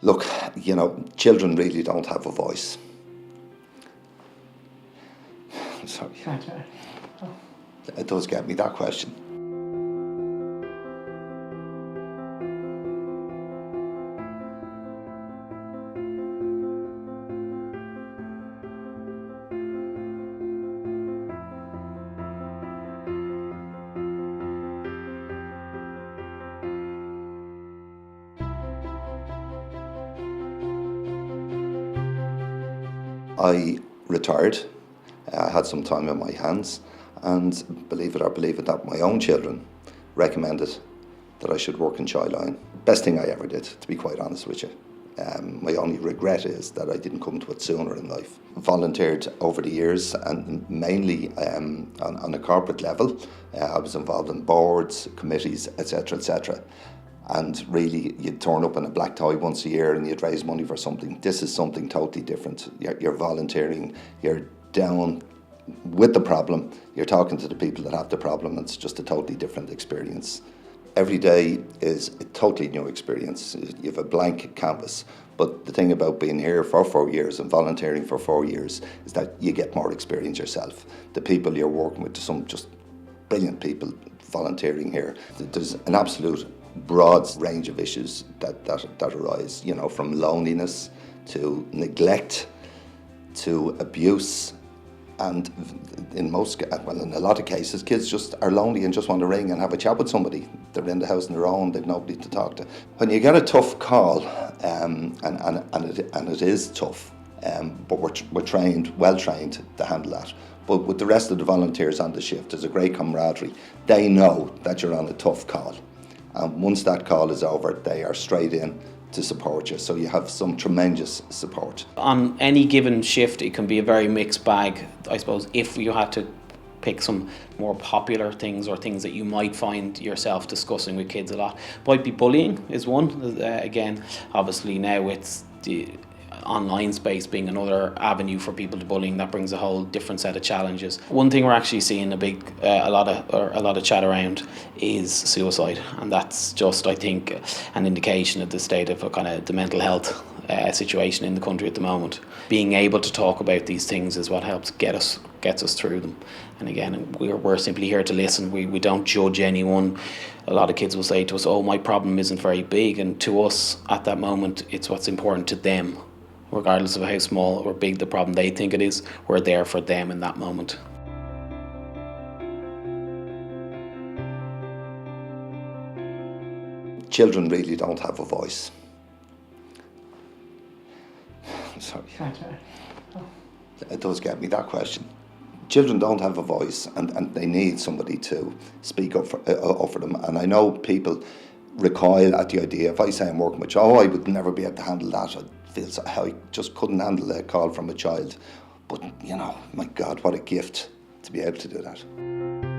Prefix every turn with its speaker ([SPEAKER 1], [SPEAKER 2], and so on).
[SPEAKER 1] Look, children really don't have a voice. Sorry. It does get me, that question. I retired. I had some time on my hands, and believe it or believe it not, my own children recommended that I should work in Childline. Best thing I ever did, to be quite honest with you. My only regret is that I didn't come to it sooner in life. Volunteered over the years, and mainly on a corporate level. I was involved in boards, committees, etc., etc. And really, you'd turn up in a black tie once a year and you'd raise money for something. This is something totally different. You're volunteering, you're down with the problem, you're talking to the people that have the problem. It's just a totally different experience. Every day is a totally new experience. You have a blank canvas. But the thing about being here for 4 years and volunteering for 4 years is that you get more experience yourself. The people you're working with, some just brilliant people volunteering here. There's an absolute broad range of issues that arise, from loneliness to neglect to abuse. And in a lot of cases, kids just are lonely and just want to ring and have a chat with somebody. They're in the house on their own, they've nobody to talk to. When you get a tough call, and it is tough, but we're trained, well trained to handle that. But with the rest of the volunteers on the shift, there's a great camaraderie. They know that you're on a tough call. And once that call is over, they are straight in to support you. So you have some tremendous support.
[SPEAKER 2] On any given shift, it can be a very mixed bag. I suppose if you had to pick some more popular things or things that you might find yourself discussing with kids a lot, might be bullying is one. Again, obviously now it's the online space being another avenue for people to bullying. That brings a whole different set of challenges. One thing we're actually seeing a lot of chat around is suicide, and that's just, I think, an indication of the state of kind of the mental health situation in the country at the moment. Being able to talk about these things is what helps gets us through them. And again, we're simply here to listen. We don't judge anyone. A lot of kids will say to us, "Oh, my problem isn't very big," and to us at that moment, it's what's important to them. Regardless of how small or big the problem they think it is, we're there for them in that moment.
[SPEAKER 1] Children really don't have a voice. Sorry. It does get me, that question. Children don't have a voice, and they need somebody to speak up for them. And I know people recoil at the idea. If I say I'm working with I would never be able to handle that. I just couldn't handle a call from a child. But, my God, what a gift to be able to do that.